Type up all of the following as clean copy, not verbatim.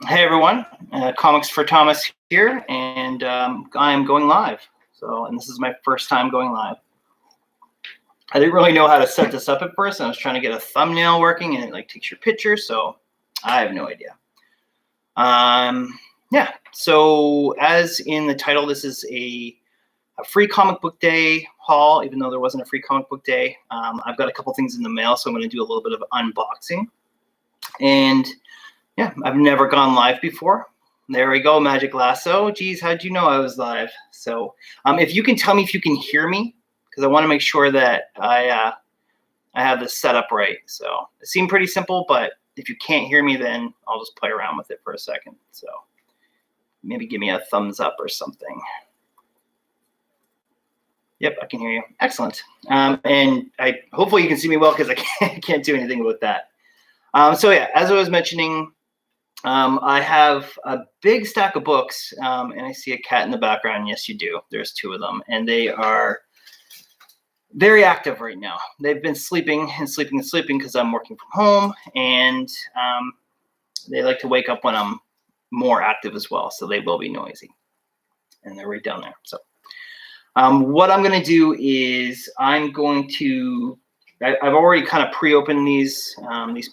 Hey everyone, Comics for Thomas here, and I'm going live. And this is my first time going live. I didn't really know how to set this up at first. I was trying to get a thumbnail working, and it takes your picture, so I have no idea. Yeah. So as in the title, this is a free comic book day haul, even though there wasn't a free comic book day. I've got a couple things in the mail, so I'm going to do a little bit of unboxing. And yeah, I've never gone live before. There we go, Magic Lasso. Geez, how'd you know I was live? So if you can tell me if you can hear me, because I want to make sure that I have this set up right. So it seemed pretty simple, but if you can't hear me, then I'll just play around with it for a second. So maybe give me a thumbs up or something. Yep, I can hear you. Excellent. And hopefully you can see me well, because I can't do anything with that. So yeah, as I was mentioning, I have a big stack of books, and I see a cat in the background. Yes, you do. There's two of them, and they are very active right now. They've been sleeping and sleeping and sleeping because I'm working from home, and they like to wake up when I'm more active as well, so they will be noisy. And they're right down there. So what I'm going to do is I've already kind of pre-opened these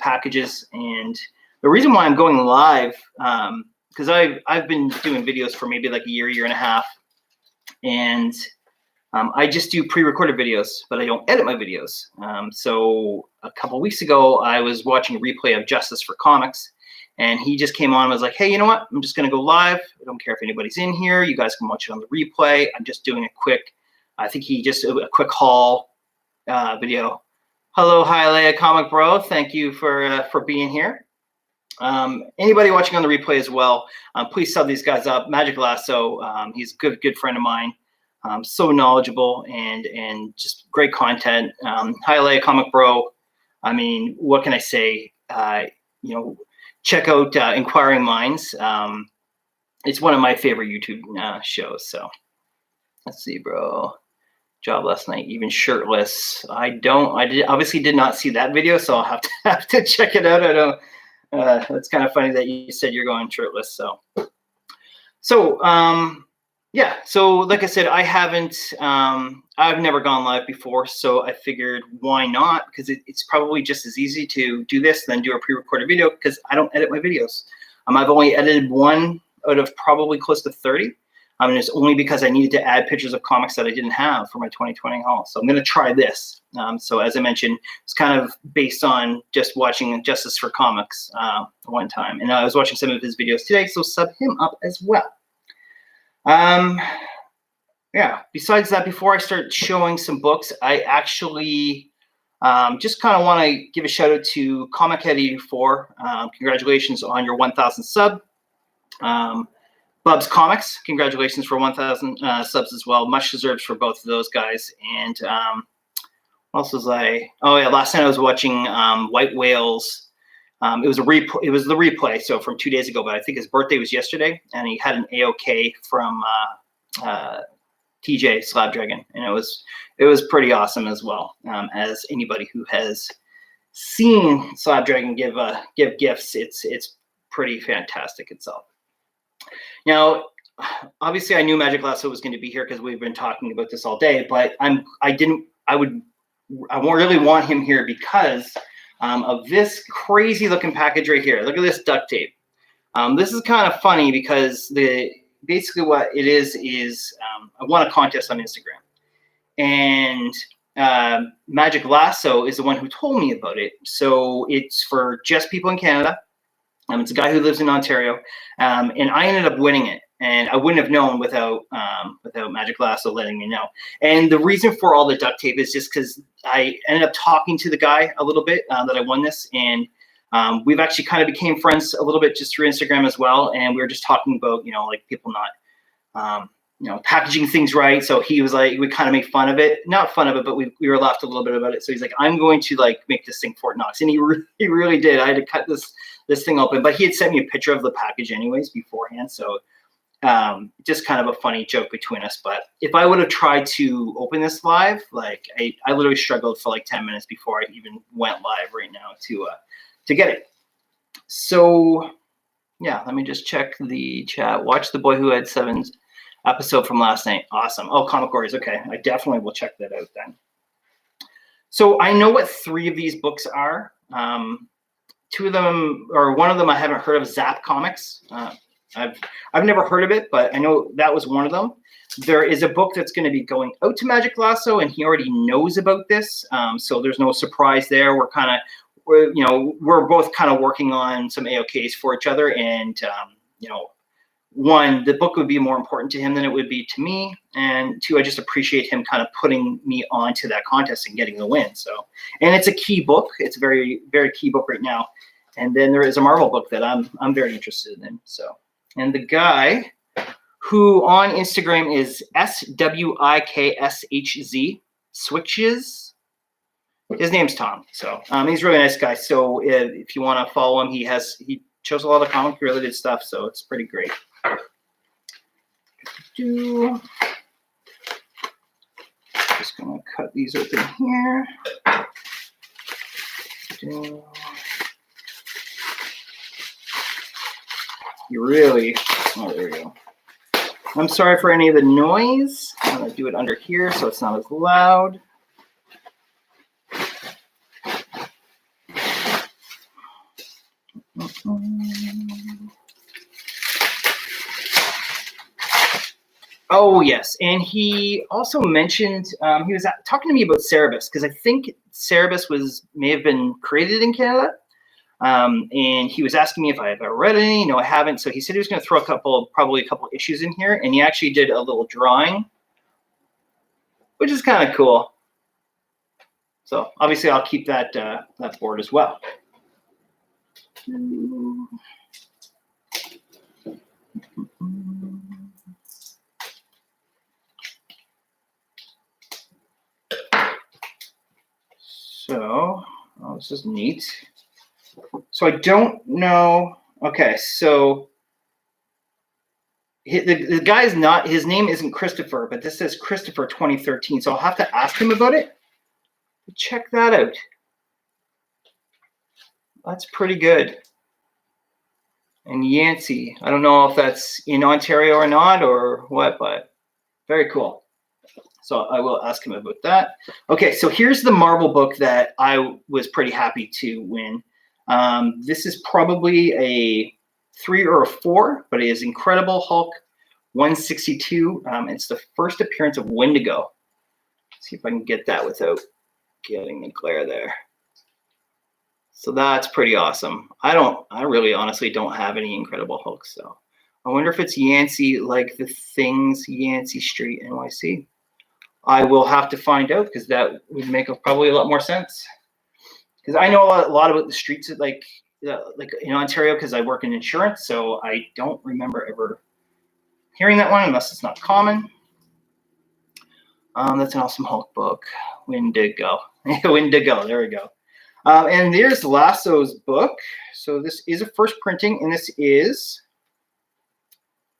packages, and the reason why I'm going live, because I've been doing videos for maybe like a year and a half, and I just do pre-recorded videos, but I don't edit my videos. So a couple weeks ago, I was watching a replay of Justice for Comics, and he just came on and was like, hey, you know what? I'm just going to go live. I don't care if anybody's in here. You guys can watch it on the replay. I'm just doing a quick haul video. Hello, hi, Leia Comic Bro. Thank you for being here. Anybody watching on the replay as well, please sub these guys up. Magic Lasso, he's a good friend of mine. So knowledgeable and just great content. Hi, Leia Comic Bro. I mean, what can I say? Check out Inquiring Minds. It's one of my favorite YouTube shows. So let's see, bro. Job last night, even shirtless. I obviously did not see that video, so I'll have to check it out. I don't. It's kind of funny that you said you're going shirtless. Yeah. So like I said, I've never gone live before, so I figured why not? Because it's probably just as easy to do this than do a pre-recorded video, because I don't edit my videos. I've only edited one out of probably close to 30. And it's only because I needed to add pictures of comics that I didn't have for my 2020 haul. So I'm going to try this. So as I mentioned, it's kind of based on just watching Justice for Comics one time. And I was watching some of his videos today, so sub him up as well. Yeah, besides that, before I start showing some books, I actually just kind of want to give a shout out to Comic Head 84. Congratulations on your 1,000 sub. Bub's Comics, congratulations for 1,000 subs as well. Much deserved for both of those guys. And what else was I? Oh yeah, last night I was watching White Whales. It was the replay, so from 2 days ago. But I think his birthday was yesterday, and he had an AOK from TJ Slabdragon, and it was pretty awesome as well. As anybody who has seen Slabdragon give gifts, it's pretty fantastic itself. Now, obviously, I knew Magic Lasso was going to be here because we've been talking about this all day. But I really want him here because of this crazy looking package right here. Look at this duct tape. This is kind of funny because basically what it is I won a contest on Instagram, and Magic Lasso is the one who told me about it. So it's for just people in Canada. It's a guy who lives in Ontario, and I ended up winning it, and I wouldn't have known without Magic Lasso letting me know. And the reason for all the duct tape is just because I ended up talking to the guy a little bit that I won this, and we've actually kind of became friends a little bit just through Instagram as well. And we were just talking about people not packaging things right. So he was like, we kind of make fun of it, not fun of it, but we were laughed a little bit about it. So he's like, I'm going to make this thing Fort Knox, and he really did. I had to cut this thing open, but he had sent me a picture of the package anyways beforehand. So just kind of a funny joke between us. But if I would have tried to open this live, I literally struggled for 10 minutes before I even went live right now to get it. So Yeah, let me just check the chat. Watch The Boy Who Had Seven's episode from last night. Awesome. Oh, Comic Warriors. Okay, I definitely will check that out then. So I know what 3 of these books are. 2 of them, or one of them, I haven't heard of. Zap Comics. I've never heard of it, but I know that was one of them. There is a book that's going to be going out to Magic Lasso, and he already knows about this, so there's no surprise there. We're both kind of working on some AOKs for each other, and one, the book would be more important to him than it would be to me, and 2, I just appreciate him kind of putting me onto that contest and getting the win. So, and it's a key book. It's a very, very key book right now. And then there is a Marvel book that I'm very interested in. So, and the guy who on Instagram is SWIKSHZ Switches. His name's Tom. So he's a really nice guy. So if you want to follow him, he shows a lot of comic related stuff. So it's pretty great. Just gonna cut these open here. Oh, there we go. I'm sorry for any of the noise. I'm gonna do it under here so it's not as loud. Oh, yes. And he also mentioned, he was talking to me about Cerebus, because I think Cerebus may have been created in Canada. And he was asking me if I have ever read any. No, I haven't. So he said he was going to throw probably a couple issues in here. And he actually did a little drawing, which is kind of cool. So obviously I'll keep that board as well. So, this is neat. So I don't know. Okay, so the guy's not, his name isn't Christopher, but this says Christopher 2013. So I'll have to ask him about it. Check that out. That's pretty good. And Yancey, I don't know if that's in Ontario or not or what, but very cool. So I will ask him about that. Okay, so here's the Marvel book that I was pretty happy to win. This is probably a 3 or a 4, but it is Incredible Hulk 162. It's the first appearance of Wendigo. Let's see if I can get that without getting the glare there. So that's pretty awesome. I really honestly don't have any Incredible Hulk, so I wonder if it's Yancey, like the Things Yancey Street NYC. I will have to find out, because that would make probably a lot more sense. Because I know a lot about the streets like in Ontario, because I work in insurance, so I don't remember ever hearing that one unless it's not common. That's an awesome Hulk book. Wendigo. Wendigo, there we go. And there's Lasso's book. So this is a first printing, and this is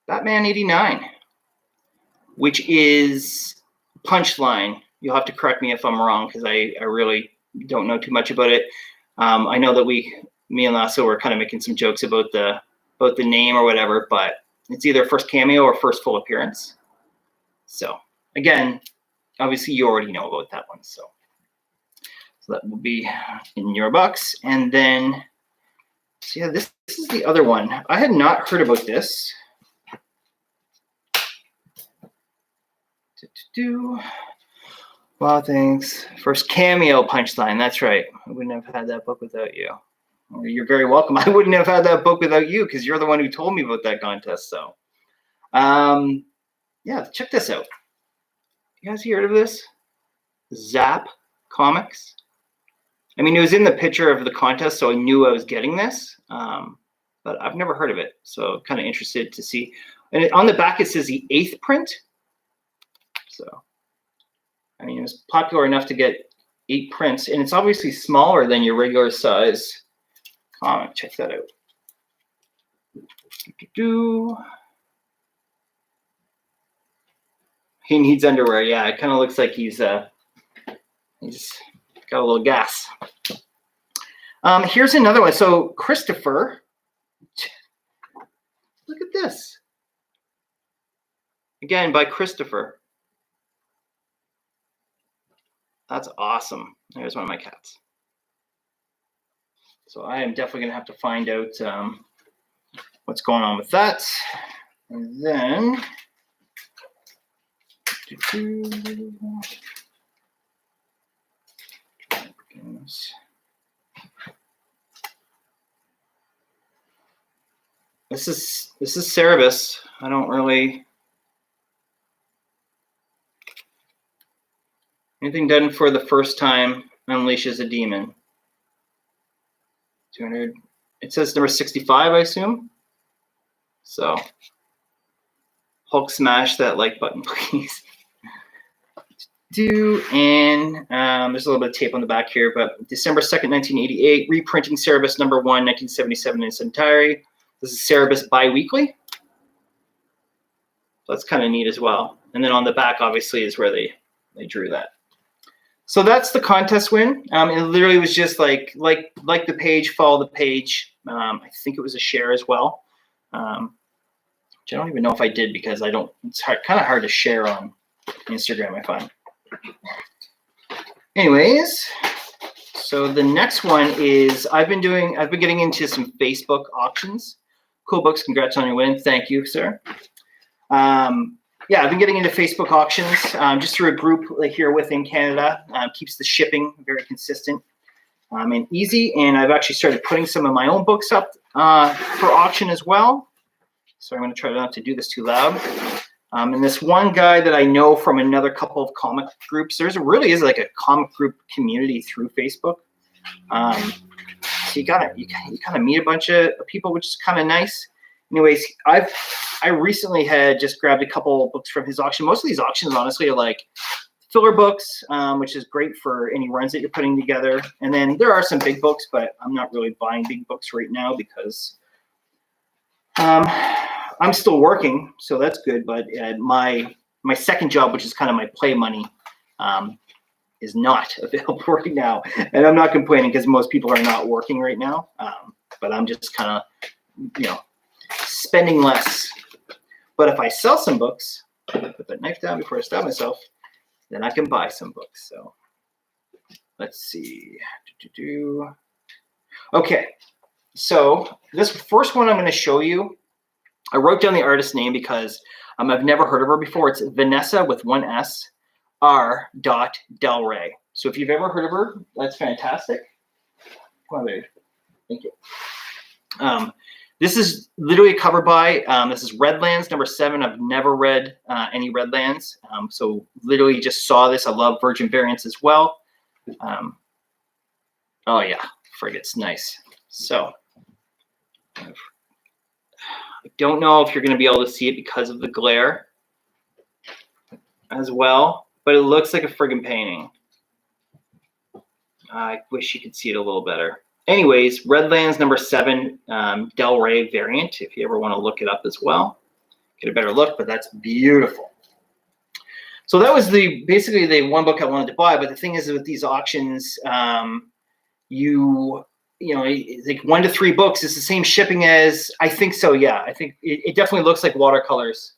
Batman 89, which is Punchline. You'll have to correct me if I'm wrong, because I really don't know too much about it. I know that me and Lasso were kind of making some jokes about the name or whatever, but it's either first cameo or first full appearance. So again, obviously you already know about that one. So that will be in your box. And then, so yeah, this is the other one. I had not heard about this. Wow, thanks. First cameo Punchline. That's right. I wouldn't have had that book without you. You're very welcome. I wouldn't have had that book without you, because you're the one who told me about that contest. So, yeah, check this out. You guys heard of this? Zap Comics. I mean, it was in the picture of the contest, so I knew I was getting this, but I've never heard of it. So kind of interested to see. And on the back, it says the 8th print. So, I mean, it was popular enough to get 8 prints, and it's obviously smaller than your regular size comic. Check that out. He needs underwear. Yeah, it kind of looks like he's got a little gas. Here's another one. So Christopher, this. Again, by Christopher. That's awesome. There's one of my cats. So I am definitely going to have to find out what's going on with that. And then, this is Cerebus. I don't really anything done for the first time unleashes a demon. 200. It says number 65, I assume. So Hulk smash that like button, please. And there's a little bit of tape on the back here, but December 2nd, 1988, reprinting Cerebus number 1, 1977 in its entirety. This is Cerebus bi-weekly. So that's kind of neat as well. And then on the back, obviously, is where they drew that. So that's the contest win. It literally was just like the page, follow the page. I think it was a share as well, which I don't even know if I did because I don't. It's kind of hard to share on Instagram, I find. Anyways, so the next one is I've been getting into some Facebook auctions. Cool Books, congrats on your win. Thank you, sir. Yeah, I've been getting into Facebook auctions just through a group here within Canada. Keeps the shipping very consistent and easy. And I've actually started putting some of my own books up for auction as well. So I'm going to try not to do this too loud. And this one guy that I know from another couple of comic groups, really is like a comic group community through Facebook. So you kind of meet a bunch of people, which is kind of nice. Anyways, I recently had just grabbed a couple books from his auction. Most of these auctions, honestly, are like filler books, which is great for any runs that you're putting together. And then there are some big books, but I'm not really buying big books right now because I'm still working, so that's good. But my second job, which is kind of my play money, is not available right now. And I'm not complaining because most people are not working right now. But I'm just kind of, spending less. But if I sell some books, put that knife down before I stab myself, then I can buy some books. So let's see. Okay, so this first one I'm going to show you, I wrote down the artist's name because I've never heard of her before. It's Vanessa with one S, R. Del Rey. So if you've ever heard of her, that's fantastic. Come on, baby. Thank you. This is literally a cover by, this is Redlands number 7. I've never read any Redlands. So literally just saw this. I love Virgin variants as well. Oh yeah, frigates, nice. So I don't know if you're going to be able to see it because of the glare as well, but it looks like a friggin' painting. I wish you could see it a little better. Anyways, Redlands number 7, Del Rey variant, if you ever want to look it up as well. Get a better look, but that's beautiful. So that was basically the one book I wanted to buy. But the thing is with these auctions, like 1 to 3 books is the same shipping as, I think so, yeah. I think it definitely looks like watercolors.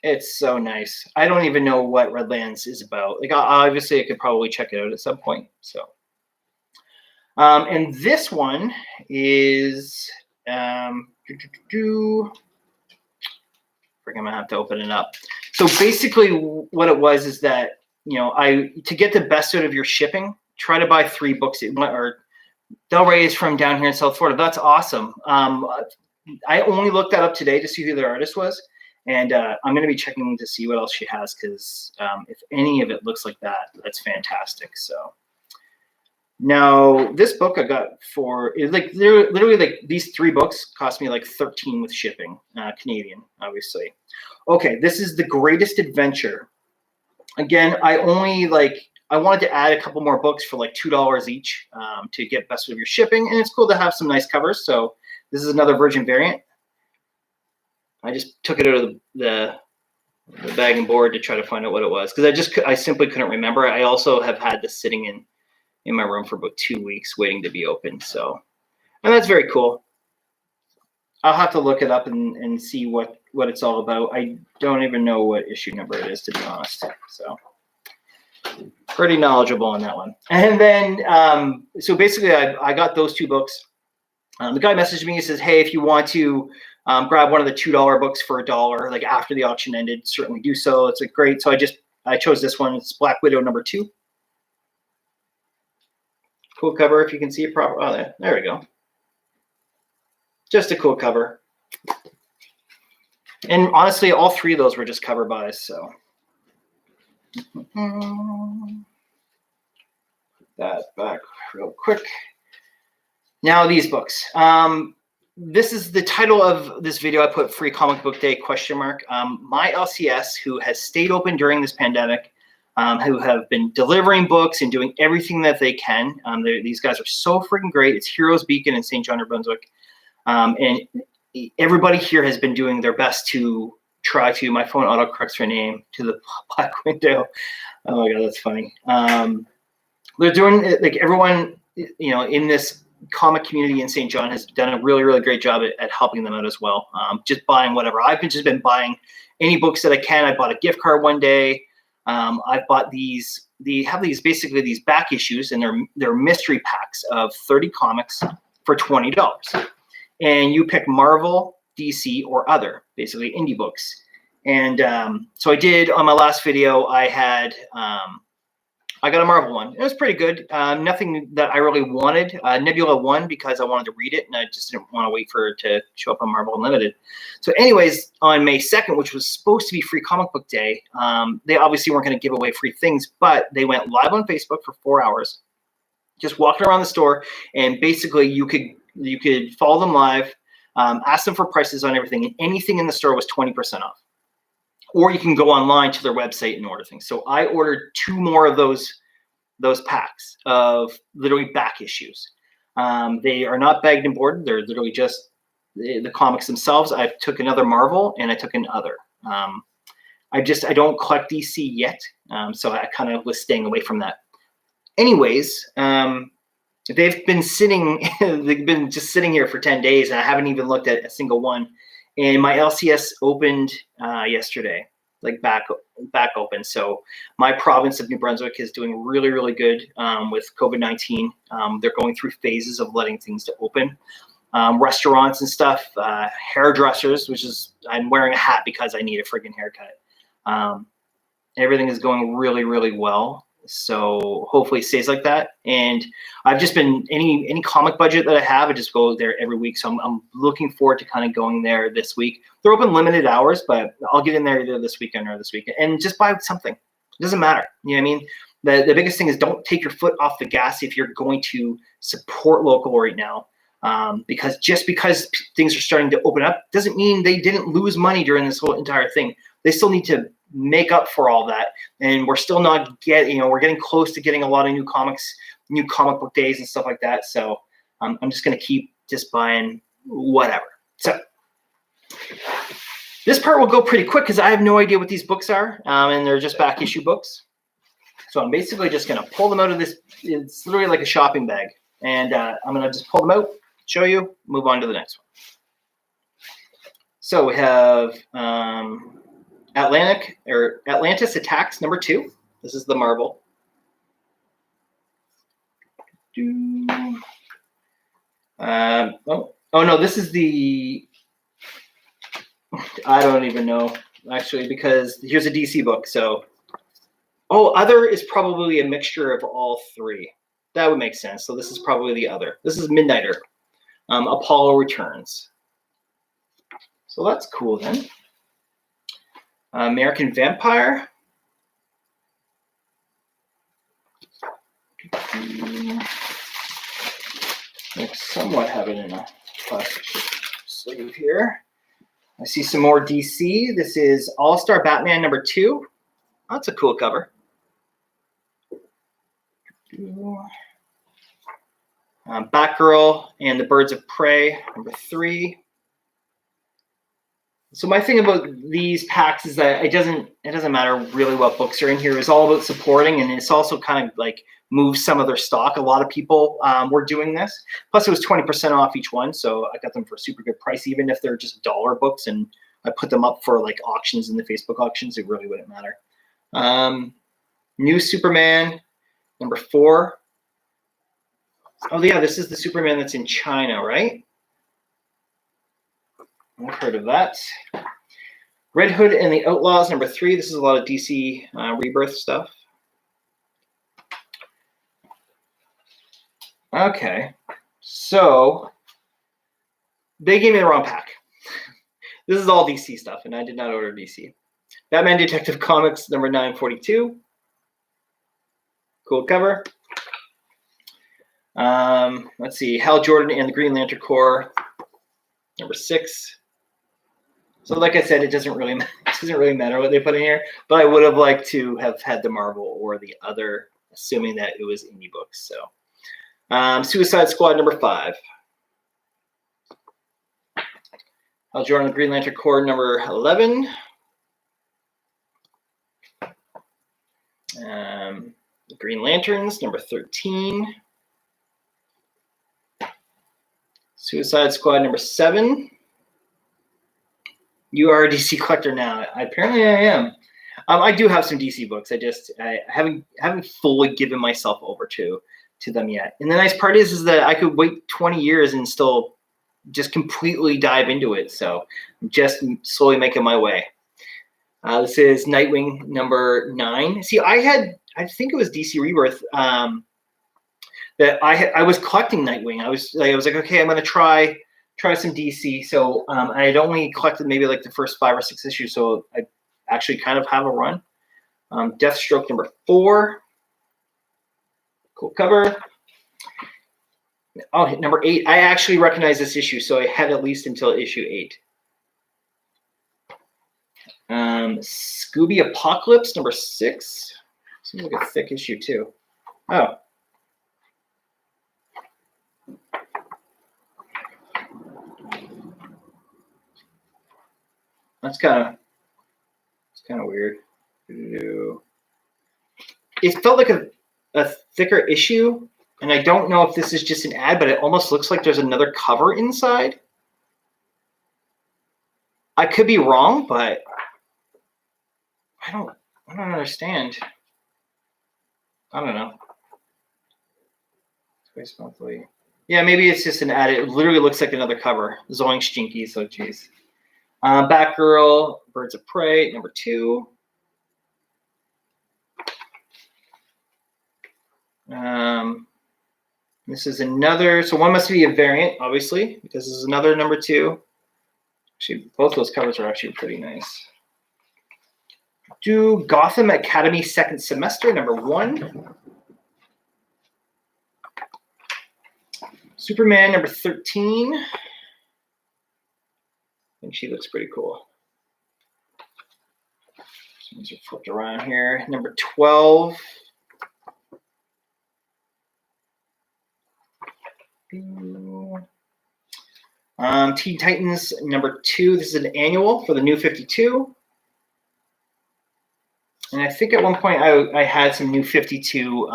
It's so nice. I don't even know what Redlands is about. Like, obviously, I could probably check it out at some point. So, and this one is, I'm gonna have to open it up. So basically, what it was is that to get the best out of your shipping, try to buy 3 books. Or Del Rey is from down here in South Florida. That's awesome. I only looked that up today to see who the artist was. And I'm going to be checking to see what else she has because if any of it looks like that, that's fantastic. So now this book I got for literally like these 3 books cost me like $13 with shipping, Canadian, obviously. Okay, this is The Greatest Adventure. Again, I wanted to add a couple more books for like $2 each to get best of your shipping, and it's cool to have some nice covers. So this is another Virgin variant. I just took it out of the bag and board to try to find out what it was because I simply couldn't remember. I also have had this sitting in my room for about 2 weeks waiting to be opened. So, and that's very cool. I'll have to look it up and see what it's all about. I don't even know what issue number it is, to be honest. So pretty knowledgeable on that one. And then, so basically I got those 2 books. The guy messaged me, he says, hey, if you want to grab one of the $2 books for $1, like after the auction ended, certainly do so. It's a great, so I chose this one. It's Black Widow number 2. Cool cover, if you can see it properly. Oh, there we go. Just a cool cover. And honestly, all 3 of those were just cover buys, so. Put that back real quick. Now these books. This is the title of this video. I put Free Comic Book Day ? My LCS, who has stayed open during this pandemic, who have been delivering books and doing everything that they can. These guys are so freaking great. It's Heroes Beacon in St. John, New Brunswick. And everybody here has been doing their best to try to, my phone autocorrects her name to the Black Widow. Oh my God, that's funny. They're doing it, like everyone, you know, in this comic community in St. John has done a really, really great job at helping them out as well. Just buying whatever. I've just been buying any books that I can. I bought a gift card one day. I've bought these. They have these basically these back issues, and they're mystery packs of 30 comics for $20. And you pick Marvel, DC, or other, basically indie books. And so I did on my last video. I got a Marvel one. It was pretty good. Nothing that I really wanted. Nebula 1 because I wanted to read it, and I just didn't want to wait for it to show up on Marvel Unlimited. So anyways, on May 2nd, which was supposed to be Free Comic Book Day, they obviously weren't going to give away free things, but they went live on Facebook for 4 hours, just walking around the store, and basically you could follow them live, ask them for prices on everything, and anything in the store was 20% off. Or you can go online to their website and order things. So I ordered 2 more of those packs of literally back issues. They are not bagged and boarded. They're literally just the comics themselves. I took another Marvel and I took an other. I don't collect DC yet, so I kind of was staying away from that. Anyways, they've been just sitting here for 10 days, and I haven't even looked at a single one. And my LCS opened yesterday, like back open. So my province of New Brunswick is doing really, really good with COVID-19. They're going through phases of letting things to open. Restaurants and stuff, hairdressers, which is, I'm wearing a hat because I need a friggin' haircut. Everything is going really, really well. So hopefully it stays like that. And I've just been, any comic budget that I have, I just go there every week. So I'm looking forward to kind of going there this week. They're open limited hours, but I'll get in there either this weekend or this weekend and just buy something. It doesn't matter. You know what I mean? The biggest thing is don't take your foot off the gas if you're going to support local right now. Because just because things are starting to open up doesn't mean they didn't lose money during this whole entire thing. They still need to make up for all that, and we're still not we're getting close to getting a lot of new comic book days and stuff like that. So I'm just going to keep just buying whatever. So this part will go pretty quick because I have no idea what these books are, and they're just back issue books. So I'm basically just going to pull them out of this. It's literally like a shopping bag, and I'm going to just pull them out, show you, move on to the next one. So we have Atlantis Attacks number 2. This is the Marvel. Oh no, this is the, I don't even know actually, because here's a DC book. So, other is probably a mixture of all 3. That would make sense. So this is probably the other. This is Midnighter. Apollo Returns. So that's cool then. American Vampire. I somewhat have it in a plastic sleeve here. I see some more DC. This is All-Star Batman number 2. That's a cool cover. Batgirl and the Birds of Prey number 3. So my thing about these packs is that it doesn't matter really what books are in here. It's all about supporting, and it's also kind of like moves some of their stock. A lot of people were doing this. Plus, it was 20% off each one, so I got them for a super good price. Even if they're just dollar books, and I put them up for like auctions in the Facebook auctions, it really wouldn't matter. New Superman number 4. Oh yeah, this is the Superman that's in China, right? I've heard of that. Red Hood and the Outlaws, number 3. This is a lot of DC Rebirth stuff. Okay, so they gave me the wrong pack. This is all DC stuff, and I did not order DC. Batman Detective Comics, number 942. Cool cover. Let's see, Hal Jordan and the Green Lantern Corps, number 6. So like I said, it doesn't really matter what they put in here, but I would have liked to have had the Marvel or the other, assuming that it was indie books. So Suicide Squad number 5. Hal Jordan, Green Lantern Corps number 11. The Green Lanterns number 13. Suicide Squad number 7. You are a DC collector now. Apparently, I am. I do have some DC books. I haven't fully given myself over to them yet. And the nice part is that I could wait 20 years and still just completely dive into it. So I'm just slowly making my way. This is Nightwing number 9. See, I think it was DC Rebirth that I was collecting Nightwing. I was like, okay, I'm gonna try some DC. So I'd only collected maybe like the first 5 or 6 issues, so I actually kind of have a run. Deathstroke number 4. Cool cover. Oh, number 8. I actually recognize this issue, so I had at least until issue 8. Scooby Apocalypse number 6. Seems like a thick issue too. Oh. It's kind of weird. It felt like a thicker issue, and I don't know if this is just an ad, but it almost looks like there's another cover inside. I could be wrong, but I don't understand. I don't know. Twice monthly. Yeah, maybe it's just an ad. It literally looks like another cover. Zoinks Jinky, so geez. Batgirl, Birds of Prey, number 2. This is another, so one must be a variant, obviously, because this is another number 2. Actually, both those covers are actually pretty nice. Do Gotham Academy second semester, number 1. Superman, number 13. I think she looks pretty cool. These are flipped around here. Number 12. Teen Titans number 2. This is an annual for the New 52. And I think at one point I had some New 52,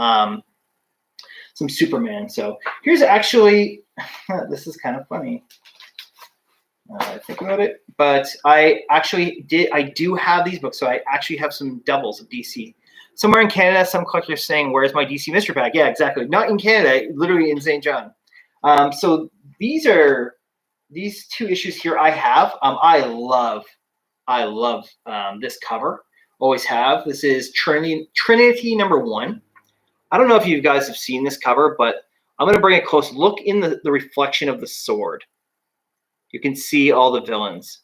some Superman. So here's actually, this is kind of funny. I think about it, but I do have these books, so I actually have some doubles of DC. Somewhere in Canada, some collectors saying, "Where's my DC mystery pack?" Yeah, exactly. Not in Canada, literally in St. John. So these 2 issues here I have. I love this cover. Always have. This is Trinity number 1. I don't know if you guys have seen this cover, but I'm going to bring it close. Look in the reflection of the sword. You can see all the villains.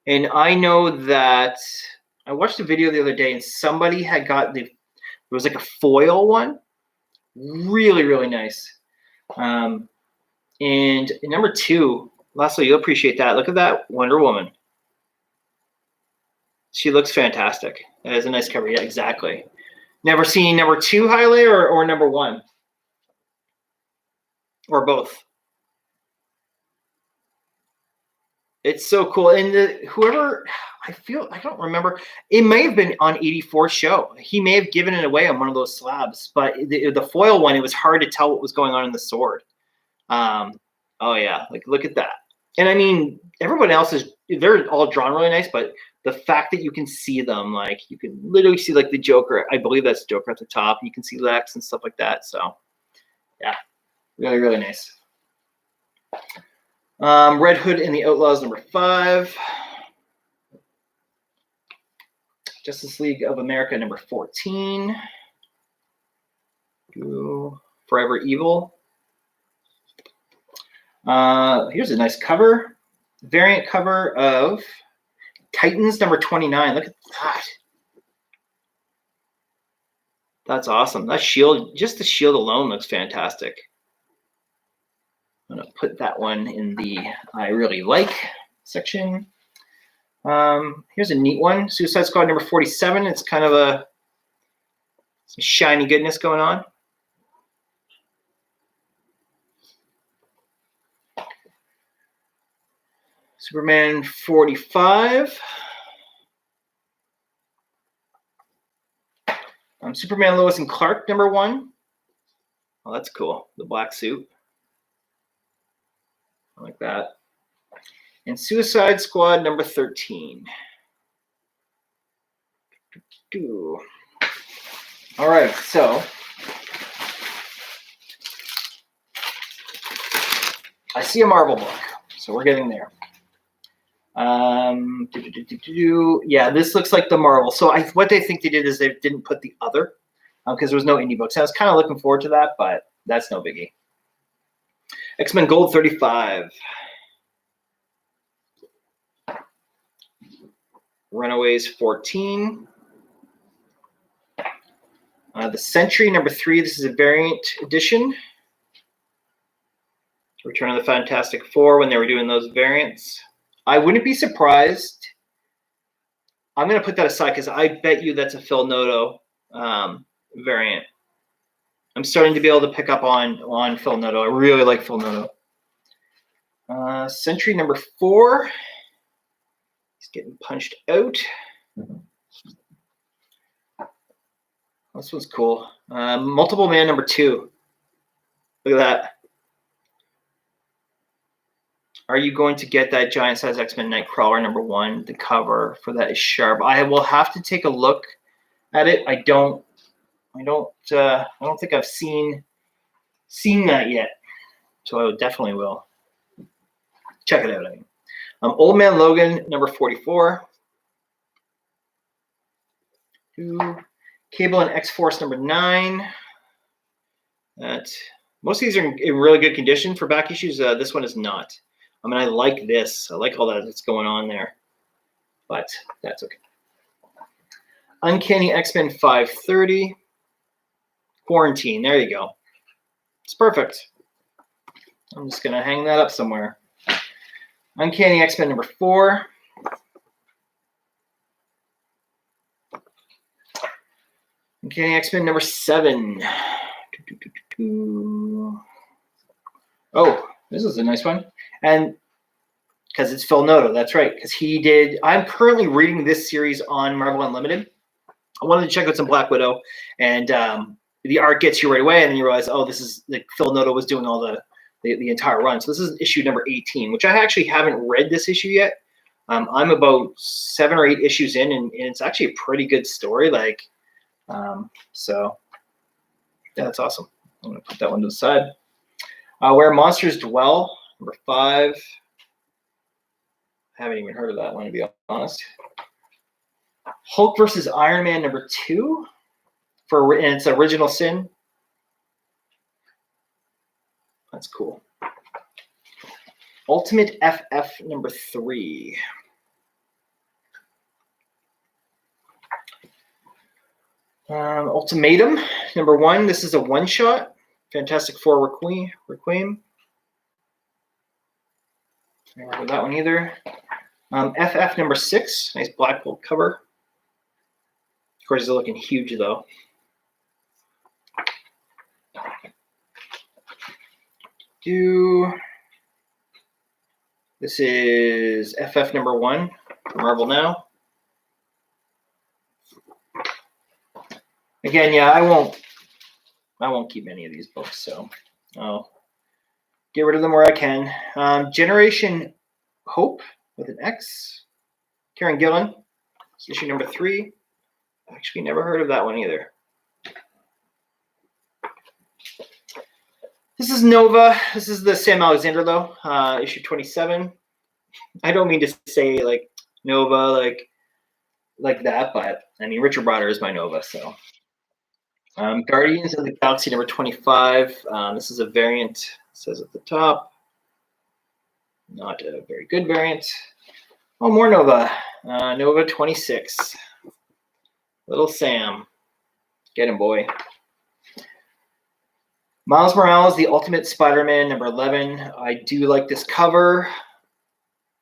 And I know that I watched a video the other day, and somebody had got there was like a foil one. Really, really nice. And number 2, Leslie, you'll appreciate that. Look at that Wonder Woman. She looks fantastic. That is a nice cover. Yeah, exactly. Never seen number 2 highlight or number 1? Or both? It's so cool. And whoever, I don't remember. It may have been on 84's show. He may have given it away on one of those slabs, but the foil one, it was hard to tell what was going on in the sword. Oh yeah, like look at that. And I mean, everyone else they're all drawn really nice, but the fact that you can see them, like you can literally see like the Joker. I believe that's Joker at the top. You can see Lex and stuff like that. So yeah, really, really nice. Red Hood and the Outlaws #5. Justice League of America #14. Forever Evil. Here's a nice cover. Variant cover of Titans #29. Look at that. That's awesome. That shield, just the shield alone looks fantastic. I'm going to put that one in the I really like section. Here's a neat one. Suicide Squad #47. It's kind of some shiny goodness going on. Superman 45. Superman Lois and Clark #1. Oh, that's cool. The black suit. I like that. And Suicide Squad #13. All right, so I see a Marvel book, so we're getting there. Yeah, this looks like the Marvel. So what they think they did is they didn't put the other because there was no indie books. I was kind of looking forward to that, but that's no biggie. X-Men Gold 35. Runaways 14. The Sentry #3. This is a variant edition. Return of the Fantastic Four when they were doing those variants. I wouldn't be surprised. I'm going to put that aside because I bet you that's a Phil Noto variant. I'm starting to be able to pick up on Phil Noto. I really like Phil Noto. Sentry #4. He's getting punched out. This one's cool. Multiple Man #2. Look at that. Are you going to get that giant size X-Men Nightcrawler #1? The cover for that is sharp. I will have to take a look at it. I don't think I've seen that yet. So I definitely will check it out. I mean, Old Man Logan #44. Cable and X-Force #9. Most of these are in really good condition for back issues. This one is not. I mean, I like this. I like all that's going on there, but that's okay. Uncanny X-Men 530. Quarantine. There you go. It's perfect. I'm just going to hang that up somewhere. Uncanny X-Men #4. Uncanny X-Men #7. Oh, this is a nice one. And because it's Phil Noto, that's right. Because he did. I'm currently reading this series on Marvel Unlimited. I wanted to check out some Black Widow, and the art gets you right away, and then you realize, oh, this is like Phil Noto was doing all the entire run. So this is issue #18, which I actually haven't read this issue yet. I'm about 7 or 8 issues in, and it's actually a pretty good story. Like, so yeah, that's awesome. I'm gonna put that one to the side. Where Monsters Dwell #5. I haven't even heard of that one, to be honest. Hulk versus Iron Man #2 and it's Original Sin. That's cool. Ultimate FF #3. Ultimatum #1. This is a one-shot. Fantastic Four Requiem. I don't remember that one either. FF #6. Nice Black Bolt cover. Of course, they're looking huge though. This is FF #1 from Marvel Now. Again, yeah, I won't keep many of these books, so I'll get rid of them where I can. Generation Hope with an X. Karen Gillan, issue #3. Actually, never heard of that one either. This is Nova. This is the Sam Alexander, though, issue 27. I don't mean to say like Nova like that, but I mean Richard Broder is my Nova. So Guardians of the Galaxy #25. This is a variant. It says at the top. Not a very good variant. Oh, more Nova. Nova 26. Little Sam. Get him, boy. Miles Morales, The Ultimate Spider-Man #11. I do like this cover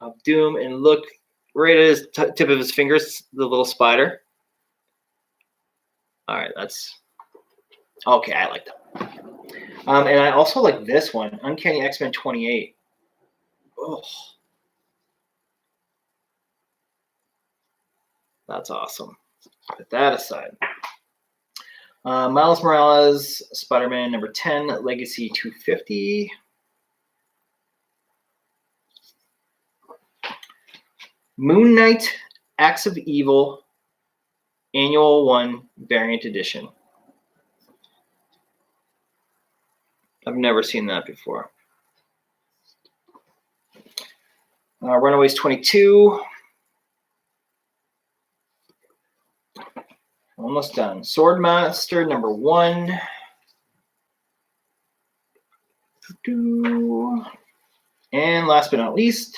of Doom, and look right at his tip of his fingers, the little spider. All right, that's okay. I like that. And I also like this one, Uncanny X-Men 28. Oh, that's awesome. Put that aside. Miles Morales, Spider-Man #10, Legacy 250. Moon Knight, Acts of Evil, Annual 1, Variant Edition. I've never seen that before. Runaways 22. Almost done. Swordmaster #1. And last but not least,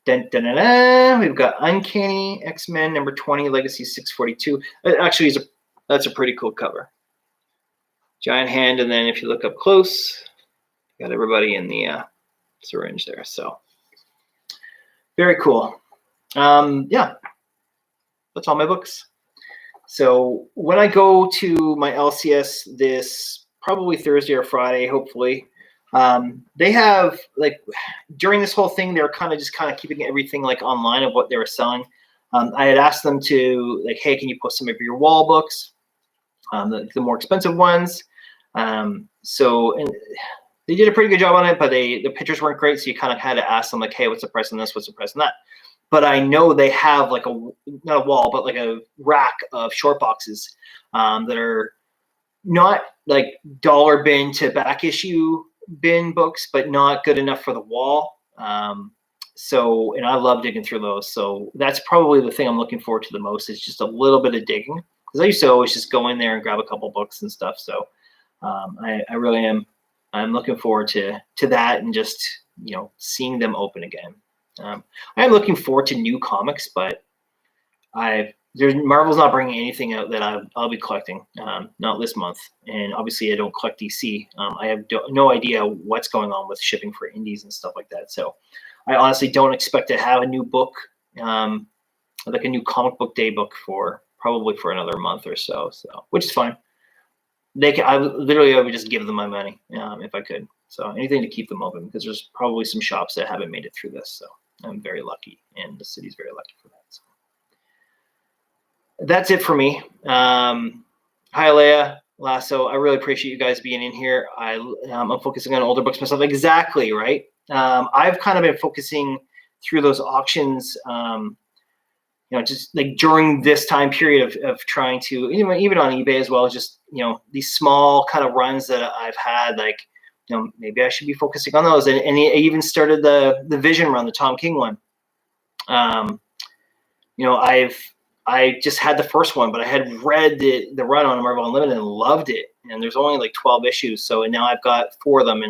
we've got Uncanny X-Men #20, Legacy 642. Actually, that's a pretty cool cover. Giant hand, and then if you look up close, got everybody in the syringe there. So very cool. Yeah, that's all my books. So when I go to my LCS this probably Thursday or Friday, hopefully, they have like during this whole thing, they're kind of keeping everything like online of what they were selling. I had asked them to like, hey, can you post some of your wall books, the more expensive ones? So and they did a pretty good job on it, but the pictures weren't great, so you kind of had to ask them like, hey, what's the price on this? What's the price on that? But I know they have like not a wall, but like a rack of short boxes that are not like dollar bin to back issue bin books, but not good enough for the wall. So, and I love digging through those. So that's probably the thing I'm looking forward to the most is just a little bit of digging, because I used to always just go in there and grab a couple books and stuff. So I really am. I'm looking forward to that and just seeing them open again. I am looking forward to new comics, but Marvel's not bringing anything out that I'll be collecting, not this month. And obviously I don't collect DC. I have no idea what's going on with shipping for indies and stuff like that. So I honestly don't expect to have a new book, like a new comic book day book probably for another month or so, which is fine. I would just give them my money if I could. So anything to keep them open, because there's probably some shops that haven't made it through this. So I'm very lucky, and the city's very lucky for that. So that's it for me. Hi, Leah, Lasso. I really appreciate you guys being in here. I'm focusing on older books myself. Exactly, right? I've kind of been focusing through those auctions, just like during this time period of trying to, even on eBay as well, just, these small kind of runs that I've had, like, maybe I should be focusing on those. And I even started the Vision run, the Tom King one. I just had the first one, but I had read the run on Marvel Unlimited and loved it. And there's only like 12 issues. So now I've got 4 of them.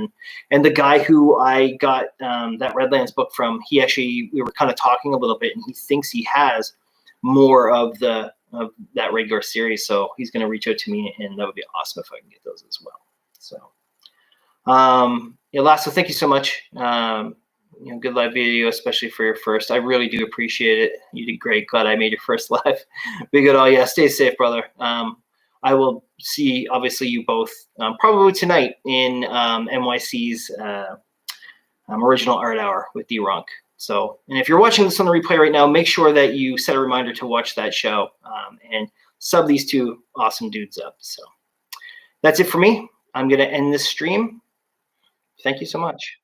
And the guy who I got that Redlands book from, we were kind of talking a little bit, and he thinks he has more of that regular series. So he's going to reach out to me, and that would be awesome if I can get those as well. So, Lasso, thank you so much. Good live video, especially for your first. I really do appreciate it. You did great. Glad I made your first live. Be good all. Yeah, stay safe, brother. I will see, obviously, you both probably tonight in NYC's original art hour with D-Ronk. So, and if you're watching this on the replay right now, make sure that you set a reminder to watch that show and sub these two awesome dudes up. So that's it for me. I'm going to end this stream. Thank you so much.